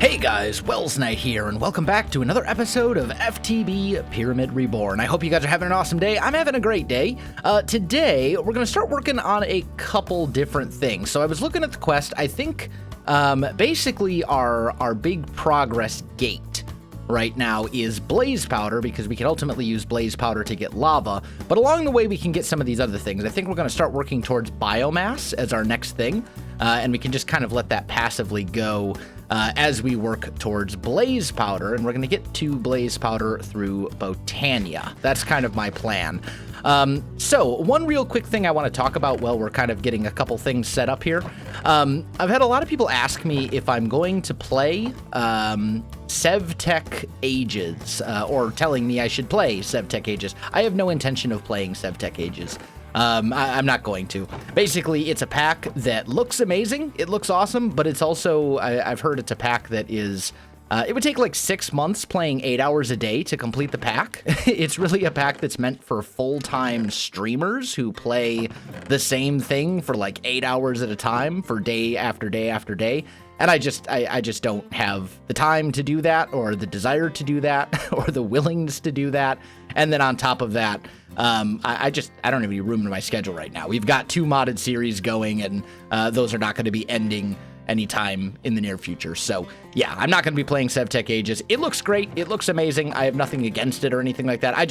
Hey guys, Welsknight here, and welcome back to another episode of FTB Pyramid Reborn. I hope you guys are having an awesome day. I'm having a great day. Today, we're going to start working on a couple different things. So I was looking at the quest. I think basically our big progress gate right now is blaze powder, because we can ultimately use blaze powder to get lava. But along the way, we can get some of these other things. I think we're going to start working towards biomass as our next thing, and we can just kind of let that passively go as we work towards blaze powder, and we're going to get to blaze powder through Botania. That's kind of my plan. So one real quick thing I want to talk about while we're kind of getting a couple things set up here. I've had a lot of people ask me if I'm going to play SevTech Ages, or telling me I should play SevTech Ages. I have no intention of playing SevTech Ages. I'm not going to. Basically, it's a pack that looks amazing. It looks awesome, but it's also, I've heard it's a pack that is, it would take like 6 months playing 8 hours a day to complete the pack. It's really a pack that's meant for full-time streamers who play the same thing for like 8 hours at a time for day after day after day. And I just don't have the time to do that, or the desire to do that, or the willingness to do that. And then on top of that, I don't have any room in my schedule right now. We've got 2 modded series going, and those are not going to be ending anytime in the near future. So yeah, I'm not going to be playing SevTech Ages. It looks great. It looks amazing. I have nothing against it or anything like that. I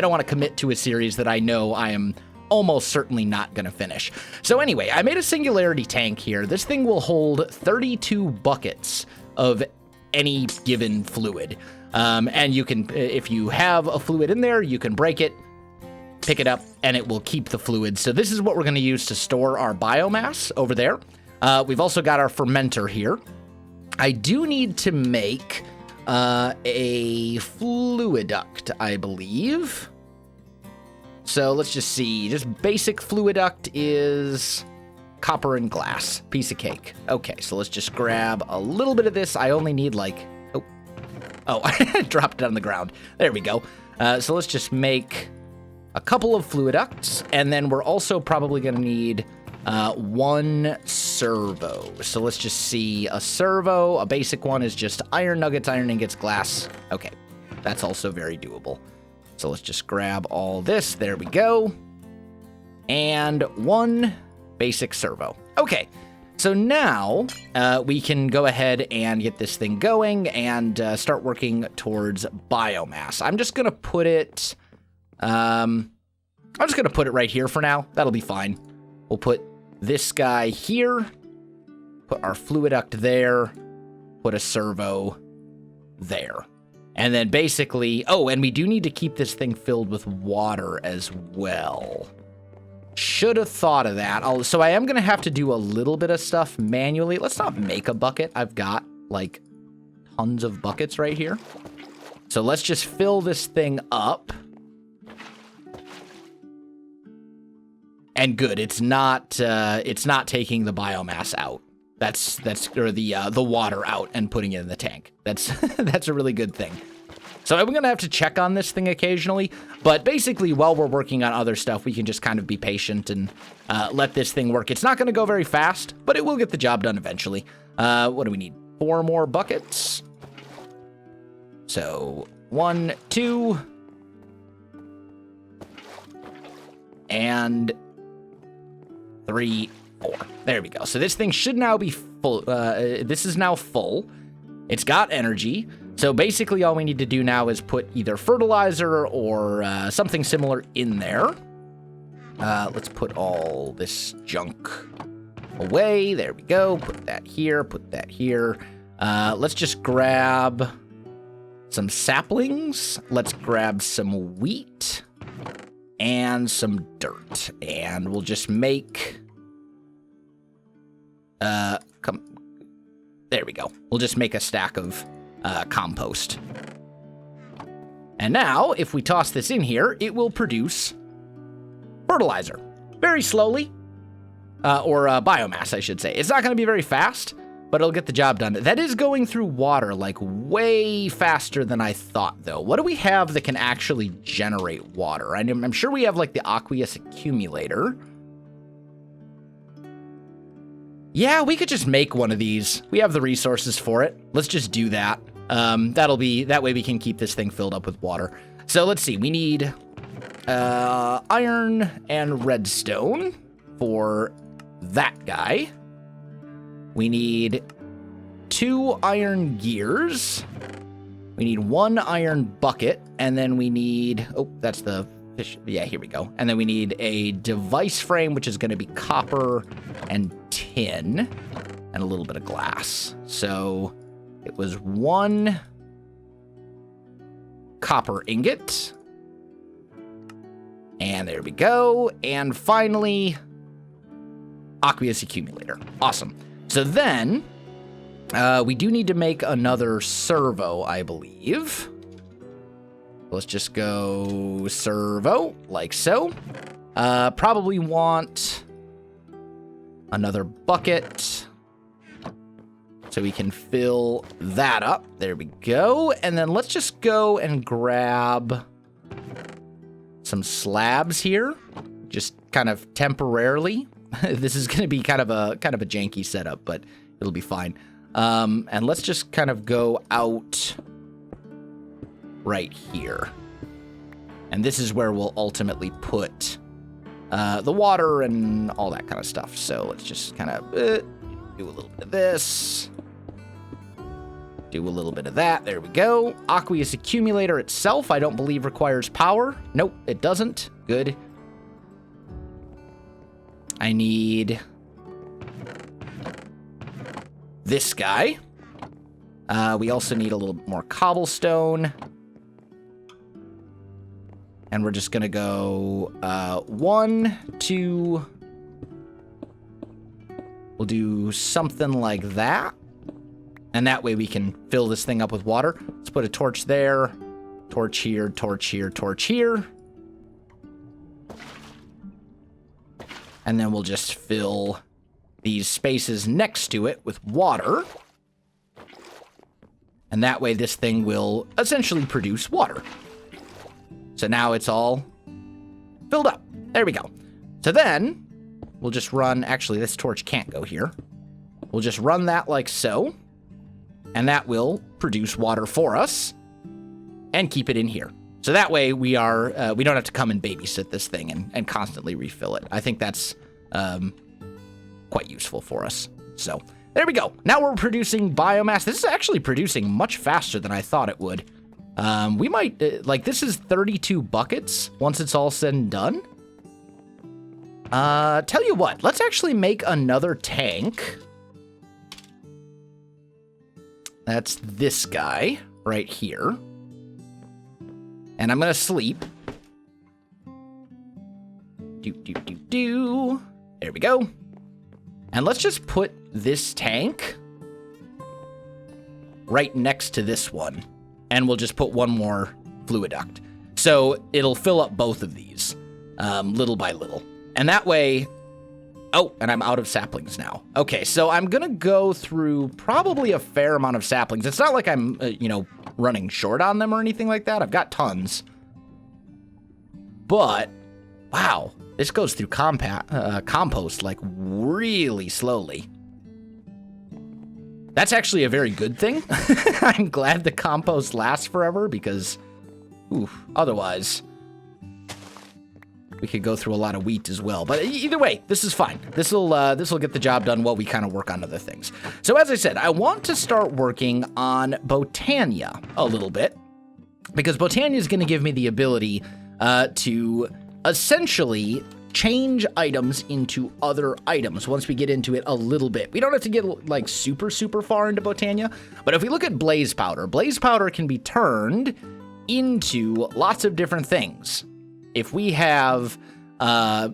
don't want to commit to a series that I know I am almost certainly not going to finish. So anyway, I made a singularity tank here. This thing will hold 32 buckets of any given fluid. And you can, if you have a fluid in there, you can break it, pick it up, and it will keep the fluid. So this is what we're going to use to store our biomass over there. We've also got our fermenter here. I do need to make a fluid duct, I believe. So let's just see. Just basic fluid duct is copper and glass. Piece of cake. Okay, so let's just grab a little bit of this. I only need like... Oh, I dropped it on the ground. There we go. So let's just make a couple of fluid ducts, and then we're also probably going to need 1 servo. So let's just see. A servo, a basic one, is just iron nuggets, iron ingots, glass. Okay, that's also very doable. So let's just grab all this. There we go. And 1 basic servo. Okay, so now we can go ahead and get this thing going and start working towards biomass. I'm just going to put it... I'm just going to put it right here for now. That'll be fine. We'll put this guy here, put our fluid duct there, put a servo there. And then basically, oh, and we do need to keep this thing filled with water as well. Should have thought of that. So I am going to have to do a little bit of stuff manually. Let's not make a bucket. I've got like tons of buckets right here. So let's just fill this thing up. And good, it's not taking the biomass out. Or the water out and putting it in the tank. That's a really good thing. So I'm gonna have to check on this thing occasionally, but basically while we're working on other stuff, we can just kind of be patient and let this thing work. It's not gonna go very fast, but it will get the job done eventually. What do we need? 4 more buckets. So 1, 2, and 3, 4. There we go. So this thing should now be full. This is now full. It's got energy. So basically all we need to do now is put either fertilizer or something similar in there. Let's put all this junk away. There we go. Put that here. Put that here. Let's just grab some saplings. Let's grab some wheat and some dirt, and we'll just make there we go. We'll just make a stack of compost. And now if we toss this in here, it will produce fertilizer very slowly, or biomass, I should say. It's not going to be very fast, but it'll get the job done. That is going through water like way faster than I thought, though. What do we have that can actually generate water? I'm sure we have like the Aqueous Accumulator. Yeah, we could just make one of these. We have the resources for it. Let's just do that. That way we can keep this thing filled up with water. So let's see, we need iron and redstone for that guy. We need 2 iron gears. We need 1 iron bucket, and then we need, oh, that's the fish. Yeah, here we go. And then we need a device frame, which is going to be copper and tin and a little bit of glass. So it was 1 copper ingot. And there we go. And finally, Aqueous Accumulator. Awesome. So then we do need to make another servo, I believe. Let's just go servo, like so. Probably want another bucket so we can fill that up. There we go. And then let's just go and grab some slabs here, just kind of temporarily. This is going to be kind of a janky setup, but it'll be fine. And let's just kind of go out right here. And this is where we'll ultimately put the water and all that kind of stuff. So let's just kind of do a little bit of this. Do a little bit of that. There we go. Aqueous Accumulator itself, I don't believe requires power. Nope, it doesn't. Good. I need this guy. We also need a little more cobblestone. And we're just gonna go 1, 2. We'll do something like that. And that way we can fill this thing up with water. Let's put a torch there. Torch here, torch here, torch here. And then we'll just fill these spaces next to it with water. And that way this thing will essentially produce water. So now it's all filled up. There we go. So then we'll just run, actually this torch can't go here. We'll just run that like so. And that will produce water for us and keep it in here. So that way we don't have to come and babysit this thing and constantly refill it. I think that's quite useful for us. So there we go. Now we're producing biomass. This is actually producing much faster than I thought it would. We might, this is 32 buckets once it's all said and done. Tell you what, let's actually make another tank. That's this guy right here. And I'm going to sleep. There we go. And let's just put this tank right next to this one. And we'll just put 1 more fluid duct. So it'll fill up both of these little by little. And that way... Oh, and I'm out of saplings now. Okay, so I'm going to go through probably a fair amount of saplings. It's not like I'm, running short on them or anything like that. I've got tons. But, wow, this goes through compost, like, really slowly. That's actually a very good thing. I'm glad the compost lasts forever because, otherwise... we could go through a lot of wheat as well. But either way, this is fine. This will get the job done while we kind of work on other things. So as I said, I want to start working on Botania a little bit, because Botania is going to give me the ability to essentially change items into other items once we get into it a little bit. We don't have to get like super far into Botania, but if we look at blaze powder can be turned into lots of different things. If we have a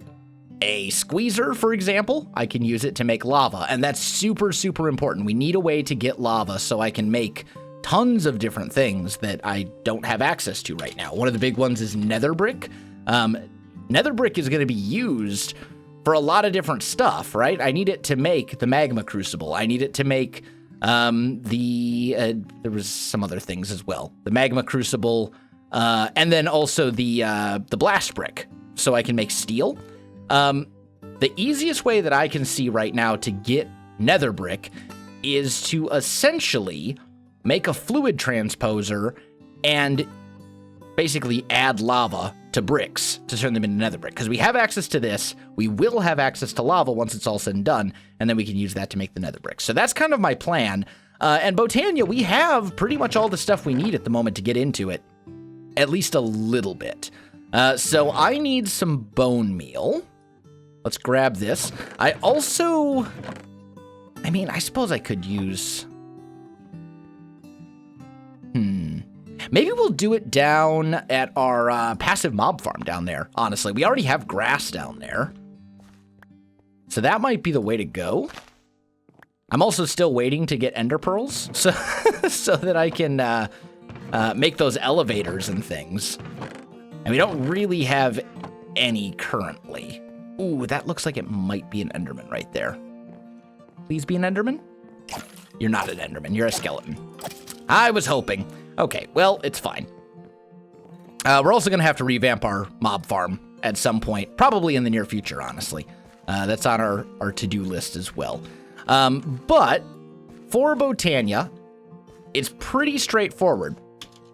squeezer, for example, I can use it to make lava, and that's super important. We need a way to get lava so I can make tons of different things that I don't have access to right now. One of the big ones is Nether Brick. Nether Brick is going to be used for a lot of different stuff, right? I need it to make the magma crucible. I need it to make there was some other things as well. The magma crucible, and then also the blast brick, so I can make steel. The easiest way that I can see right now to get Nether Brick is to essentially make a fluid transposer and basically add lava to bricks to turn them into Nether Brick. Because we have access to this, we will have access to lava once it's all said and done, and then we can use that to make the Nether Brick. So that's kind of my plan. And Botania, we have pretty much all the stuff we need at the moment to get into it, at least a little bit. So I need some bone meal. Let's grab this. I also, I mean, I suppose I could use, maybe we'll do it down at our passive mob farm down there, honestly. We already have grass down there. So that might be the way to go. I'm also still waiting to get ender pearls so, so that I can make those elevators and things. And we don't really have any currently. Ooh, that looks like it might be an enderman right there. Please be an enderman? You're not an enderman, you're a skeleton. I was hoping. Okay, well, it's fine. We're also going to have to revamp our mob farm at some point, probably in the near future, honestly. That's on our to-do list as well. But for Botania, it's pretty straightforward.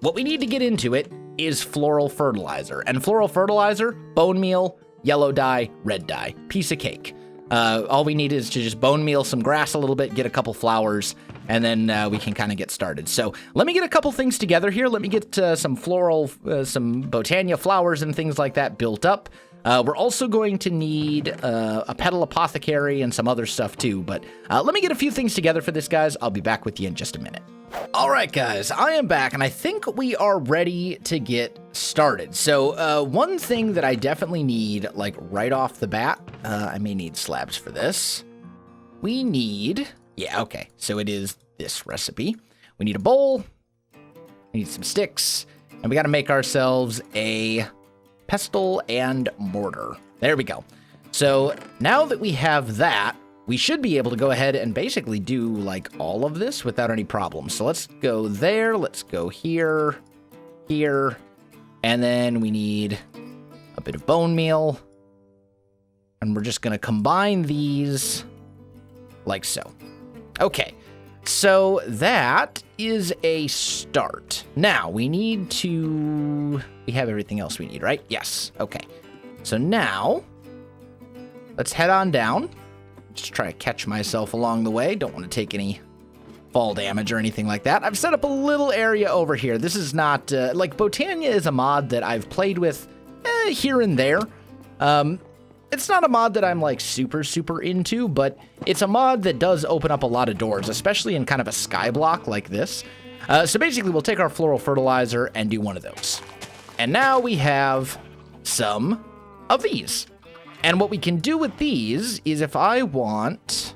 What we need to get into it is floral fertilizer. And floral fertilizer, bone meal, yellow dye, red dye. Piece of cake. All we need is to just bone meal some grass a little bit, get a couple flowers, and then we can kind of get started. So let me get a couple things together here. Let me get some floral, some Botania flowers and things like that built up. We're also going to need a petal apothecary and some other stuff too, but let me get a few things together for this, guys. I'll be back with you in just a minute. All right, guys, I am back, and I think we are ready to get started. So one thing that I definitely need, like right off the bat, I may need slabs for this. We need, yeah, okay, so it is this recipe. We need a bowl, we need some sticks, and we got to make ourselves a pestle and mortar. There we go. So now that we have that, we should be able to go ahead and basically do like all of this without any problems. So let's go there. Let's go here, here, and then we need a bit of bone meal. And we're just going to combine these like so. Okay. So that is a start. Now we need to, we have everything else we need, right? Yes. Okay. So now let's head on down. Just try to catch myself along the way. Don't want to take any fall damage or anything like that. I've set up a little area over here. This is not, like Botania is a mod that I've played with here and there. It's not a mod that I'm like super into, but it's a mod that does open up a lot of doors, especially in kind of a sky block like this. So basically we'll take our floral fertilizer and do one of those. And now we have some of these. And what we can do with these is if I want,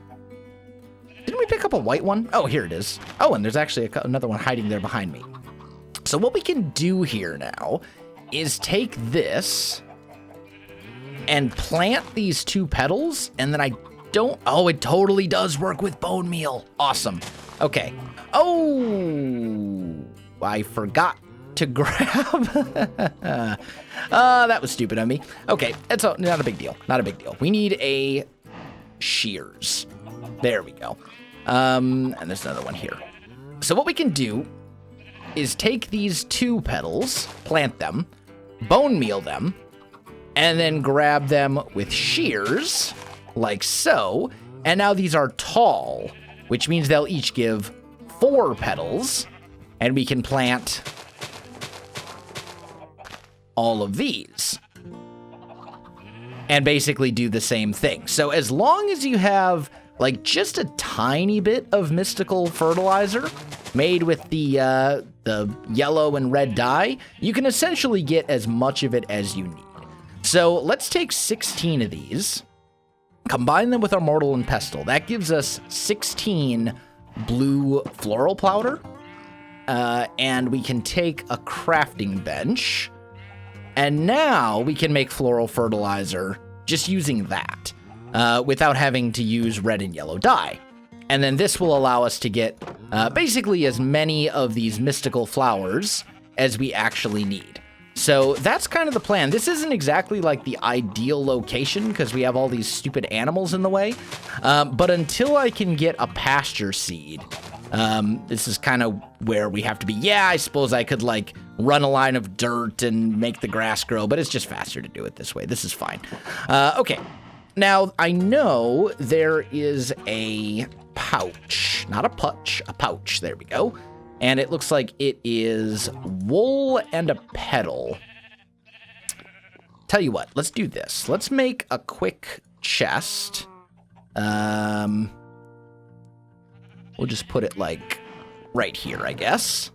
didn't we pick up a white one? Oh, here it is. Oh, and there's actually another one hiding there behind me. So what we can do here now is take this and plant these two petals, and then oh, it totally does work with bone meal. Awesome. Okay. Oh, I forgot to grab. That was stupid of me. Okay, that's not a big deal. Not a big deal. We need a shears. There we go. And there's another one here. So what we can do is take these two petals, plant them, bone meal them, and then grab them with shears, like so. And now these are tall, which means they'll each give 4 petals, and we can plant all of these and basically do the same thing. So as long as you have like just a tiny bit of mystical fertilizer made with the yellow and red dye, you can essentially get as much of it as you need. So let's take 16 of these, combine them with our mortar and pestle. That gives us 16 blue floral powder. And we can take a crafting bench. And now we can make floral fertilizer just using that, without having to use red and yellow dye. And then this will allow us to get basically as many of these mystical flowers as we actually need. So that's kind of the plan. This isn't exactly like the ideal location because we have all these stupid animals in the way. But until I can get a Pasture Seed, this is kind of where we have to be. Yeah, I suppose I could like run a line of dirt and make the grass grow, but it's just faster to do it this way. This is fine. Okay. Now, I know there is a pouch, not a putch, a pouch. There we go. And it looks like it is wool and a petal. Tell you what, let's do this. Let's make a quick chest. We'll just put it like right here, I guess.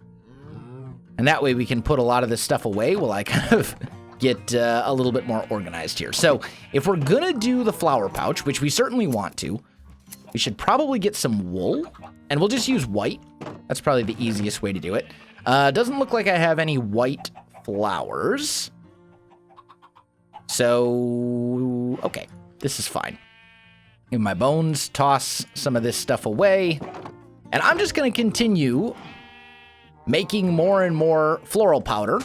And that way we can put a lot of this stuff away while I kind of get a little bit more organized here. So if we're gonna do the flower pouch, which we certainly want to, we should probably get some wool, and we'll just use white. That's probably the easiest way to do it. Doesn't look like I have any white flowers. So, okay, this is fine. In my bones, toss some of this stuff away, and I'm just gonna continue making more and more floral powder.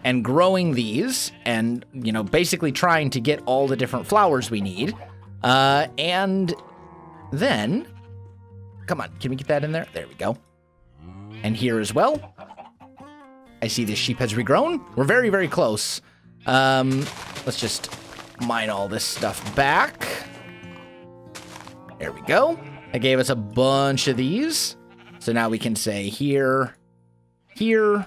And growing these and, you know, basically trying to get all the different flowers we need. And then, come on, can we get that in there? There we go. And here as well. I see this sheep has regrown. We're very, very close. Let's just mine all this stuff back. There we go. That gave us a bunch of these. So now we can say here, here.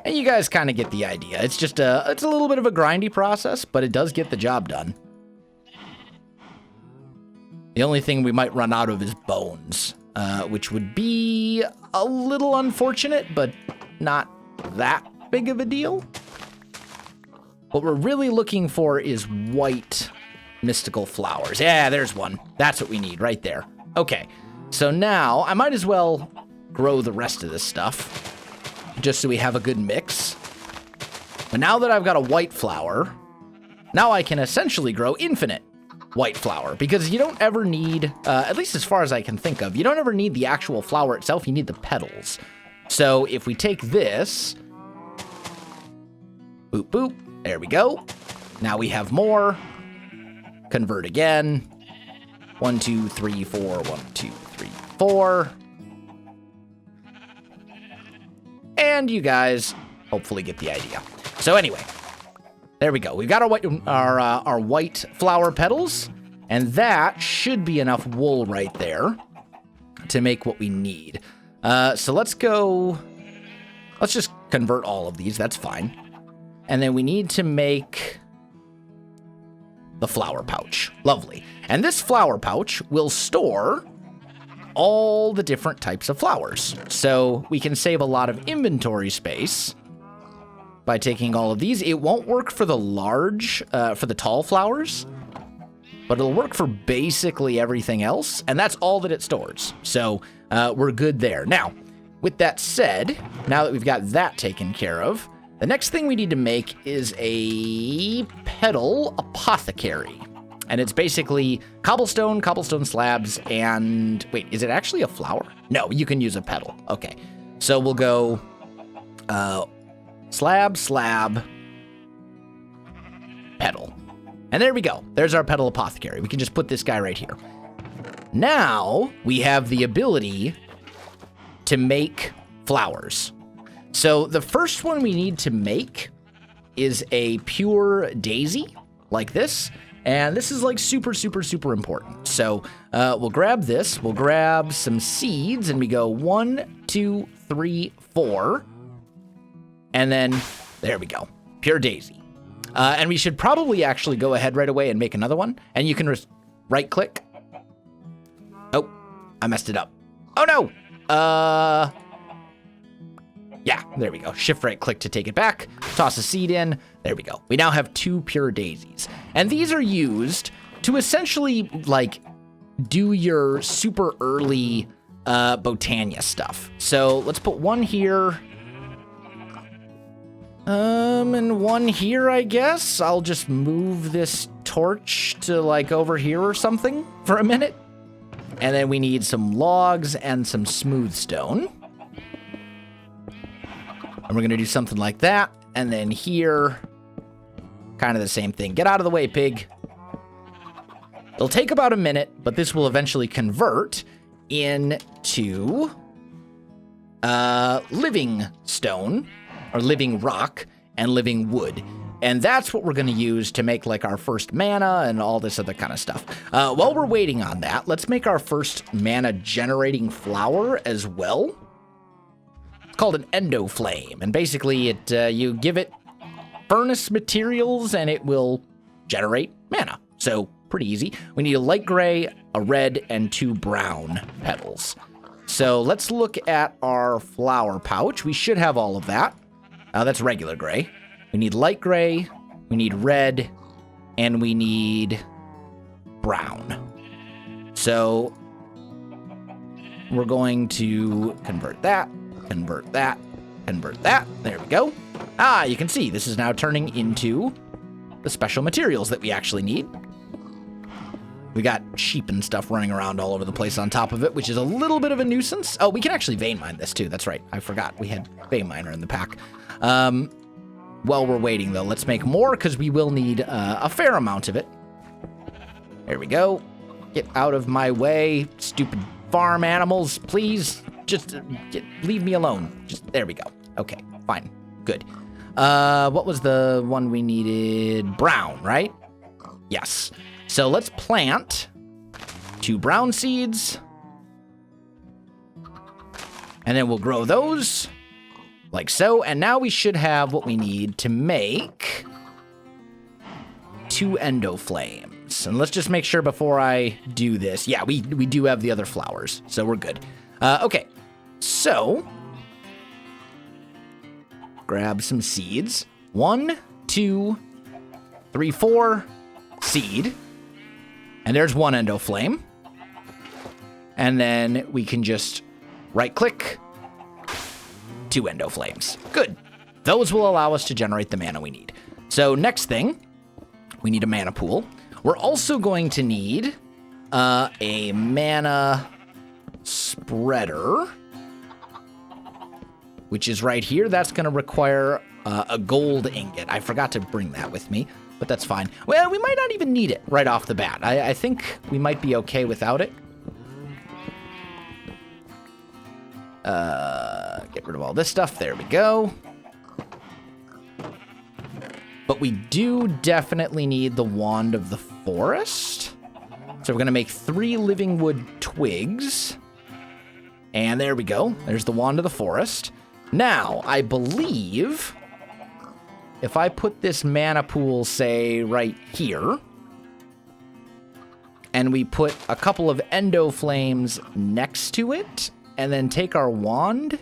And you guys kind of get the idea. It's just it's a little bit of a grindy process, but it does get the job done. The only thing we might run out of is bones, which would be a little unfortunate, but not that big of a deal. What we're really looking for is white mystical flowers. Yeah, there's one. That's what we need right there. Okay, so now I might as well grow the rest of this stuff, just so we have a good mix. But now that I've got a white flower, now I can essentially grow infinite white flower, because you don't ever need, at least as far as I can think of, you don't ever need the actual flower itself, you need the petals. So if we take this, boop, boop, there we go. Now we have more. Convert again. 1, 2, 3, 4, 1, 2, 3, 4. And you guys hopefully get the idea. So anyway, there we go. We've got our white flower petals, and that should be enough wool right there to make what we need. So let's go. Let's just convert all of these. That's fine. And then we need to make the flower pouch. Lovely. And this flower pouch will store all the different types of flowers. So we can save a lot of inventory space by taking all of these. It won't work for the large, for the tall flowers, but it'll work for basically everything else, and that's all that it stores. So we're good there. Now, with that said, now that we've got that taken care of, the next thing we need to make is a petal apothecary. And it's basically cobblestone slabs, and wait, is it actually a flower? No, you can use a petal. Okay, so we'll go slab, petal. And there we go. There's our petal apothecary. We can just put this guy right here. Now we have the ability to make flowers. So the first one we need to make is a pure daisy, like this. And this is like super, super, super important. So we'll grab this, we'll grab some seeds, and we go 1, 2, 3, 4. And then there we go, pure daisy. And we should probably actually go ahead right away and make another one. And you can right click. Oh, I messed it up. Oh no. Yeah, there we go. Shift right click to take it back. Toss a seed in. There we go. We now have 2 pure daisies. And these are used to essentially, like, do your super early Botania stuff. So let's put one here. And one here, I guess. I'll just move this torch to, like, over here or something for a minute. And then we need some logs and some smooth stone. And we're going to do something like that. And then here, kind of the same thing. Get out of the way, pig. It'll take about a minute, but this will eventually convert into living stone, or living rock, and living wood. And that's what we're going to use to make like our first mana and all this other kind of stuff. While we're waiting on that, let's make our first mana generating flower as well. It's called an Endo Flame. And basically you give it furnace materials and it will generate mana. So pretty easy. We need a light gray, a red, and 2 brown petals. So let's look at our flower pouch. We should have all of that. That's regular gray. We need light gray, we need red, and we need brown. So we're going to convert that, convert that, convert that. There we go. You can see this is now turning into the special materials that we actually need. We got sheep and stuff running around all over the place on top of it, which is a little bit of a nuisance. Oh, we can actually vein mine this too. That's right. I forgot we had vein miner in the pack. While we're waiting, though, let's make more because we will need a fair amount of it. There we go. Get out of my way, stupid farm animals. Please, just leave me alone. There we go. Okay, fine. Good. What was the one we needed? Brown, right? Yes. So let's plant 2 brown seeds. And then we'll grow those. Like so, and now we should have what we need to make 2 Endo Flames. And let's just make sure before I do this. Yeah, we do have the other flowers, so we're good. Okay, so grab some seeds. 1, 2, 3, 4, seed. And there's 1 Endo Flame. And then we can just right-click, 2 Endo Flames. Good. Those will allow us to generate the mana we need. So next thing, we need a mana pool. We're also going to need a mana spreader, which is right here. That's going to require a gold ingot. I forgot to bring that with me, but that's fine. Well, we might not even need it right off the bat. I think we might be okay without it. Get rid of all this stuff. There we go. But we do definitely need the Wand of the Forest. So we're going to make 3 living wood twigs. And there we go. There's the Wand of the Forest. Now, I believe if I put this mana pool, say, right here, and we put a couple of Endo Flames next to it, and then take our wand.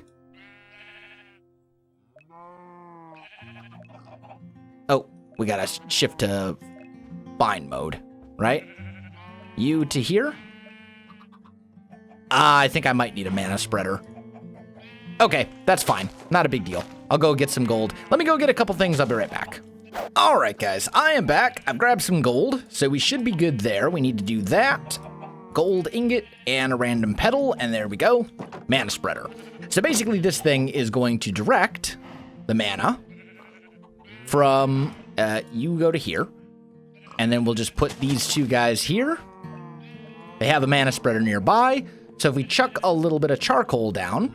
Oh, we gotta shift to bind mode, right? You to here? I think I might need a mana spreader. Okay, that's fine. Not a big deal. I'll go get some gold. Let me go get a couple things. I'll be right back. All right, guys, I am back. I've grabbed some gold, so we should be good there. We need to do that. Gold ingot and a random petal, and there we go. Mana spreader. So basically this thing is going to direct the mana from, you go to here, and then we'll just put these 2 guys here. They have a mana spreader nearby, so if we chuck a little bit of charcoal down,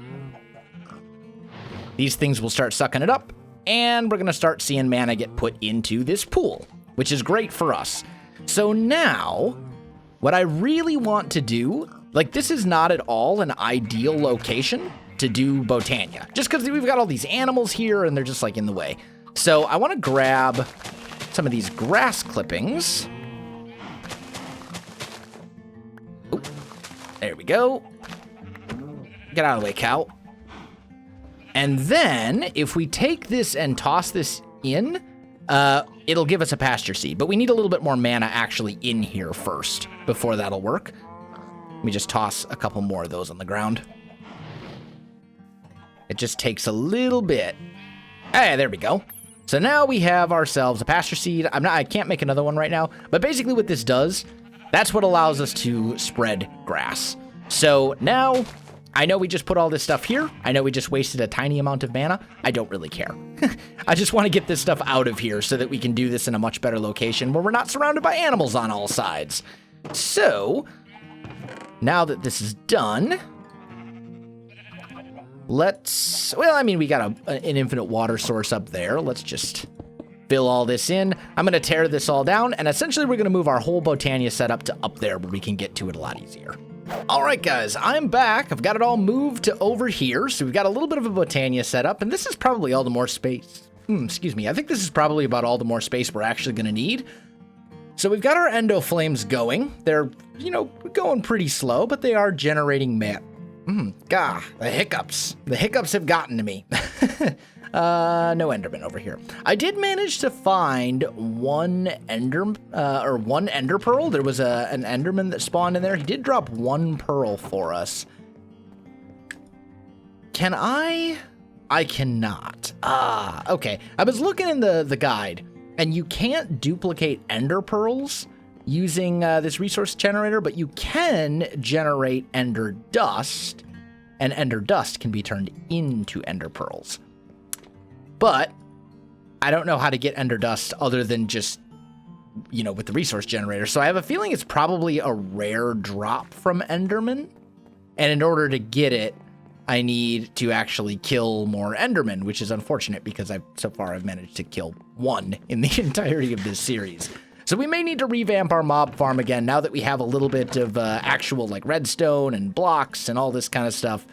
these things will start sucking it up, and we're going to start seeing mana get put into this pool, which is great for us. So now, what I really want to do, like this is not at all an ideal location to do Botania, just because we've got all these animals here and they're just like in the way. So I want to grab some of these grass clippings. Oh, there we go. Get out of the way, cow. And then if we take this and toss this in, it'll give us a Pasture Seed, but we need a little bit more mana actually in here first before that'll work. Let me just toss a couple more of those on the ground. It just takes a little bit. Hey, there we go. So now we have ourselves a Pasture Seed. I can't make another one right now, but basically what this does, That's what allows us to spread grass. So now, I know we just put all this stuff here. I know we just wasted a tiny amount of mana. I don't really care. I just want to get this stuff out of here so that we can do this in a much better location where we're not surrounded by animals on all sides. So, now that this is done, well, I mean, we got an infinite water source up there. Let's just fill all this in. I'm going to tear this all down, and essentially we're going to move our whole Botania setup to up there where we can get to it a lot easier. All right, guys, I'm back. I've got it all moved to over here, so we've got a little bit of a Botania setup, and this is probably all the more space. Excuse me. I think this is probably about all the more space we're actually going to need. So we've got our Endo Flames going. They're, going pretty slow, but they are generating mana. The hiccups. The hiccups have gotten to me. No Enderman over here. I did manage to find one Ender Pearl. There was an Enderman that spawned in there. He did drop 1 pearl for us. Can I? I cannot. Okay. I was looking in the guide, and you can't duplicate Ender Pearls using this resource generator, but you can generate Ender Dust, and Ender Dust can be turned into Ender Pearls. But I don't know how to get Ender Dust other than just, with the resource generator. So I have a feeling it's probably a rare drop from Enderman. And in order to get it, I need to actually kill more Endermen, which is unfortunate because so far I've managed to kill 1 in the entirety of this series. So we may need to revamp our mob farm again now that we have a little bit of actual redstone and blocks and all this kind of stuff.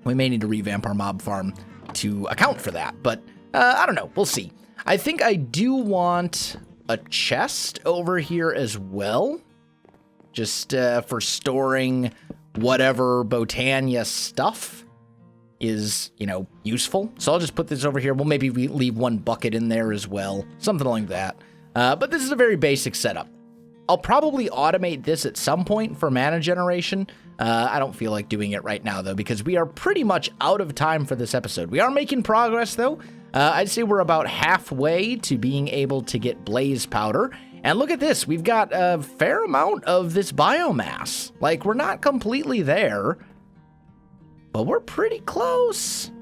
We may need to revamp our mob farm to account for that, but I don't know. We'll see. I think I do want a chest over here as well, just for storing whatever Botania stuff is, useful. So I'll just put this over here. We'll maybe leave 1 bucket in there as well, something like that. But this is a very basic setup. I'll probably automate this at some point for mana generation. I don't feel like doing it right now, though, because we are pretty much out of time for this episode. We are making progress, though. I'd say we're about halfway to being able to get blaze powder. And look at this. We've got a fair amount of this biomass. We're not completely there, but we're pretty close.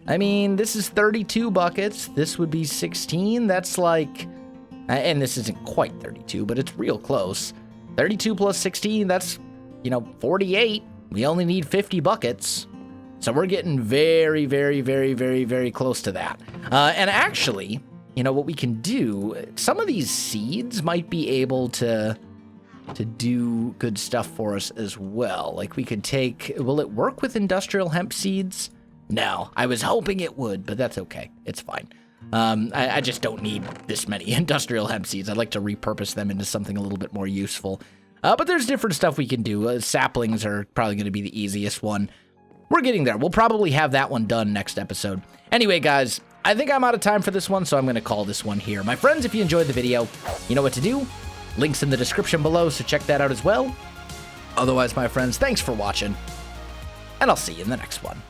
I mean, this is 32 buckets. This would be 16. That's and this isn't quite 32, but it's real close. 32 plus 16, that's, 48. We only need 50 buckets. So we're getting very, very, very, very, very close to that. And actually, what we can do, some of these seeds might be able to do good stuff for us as well. We could take, will it work with industrial hemp seeds? No, I was hoping it would, but that's okay. It's fine. I just don't need this many industrial hemp seeds. I'd like to repurpose them into something a little bit more useful. But there's different stuff we can do. Saplings are probably going to be the easiest one. We're getting there. We'll probably have that one done next episode. Anyway, guys, I think I'm out of time for this one, so I'm going to call this one here. My friends, if you enjoyed the video, you know what to do. Links in the description below, so check that out as well. Otherwise, my friends, thanks for watching, and I'll see you in the next one.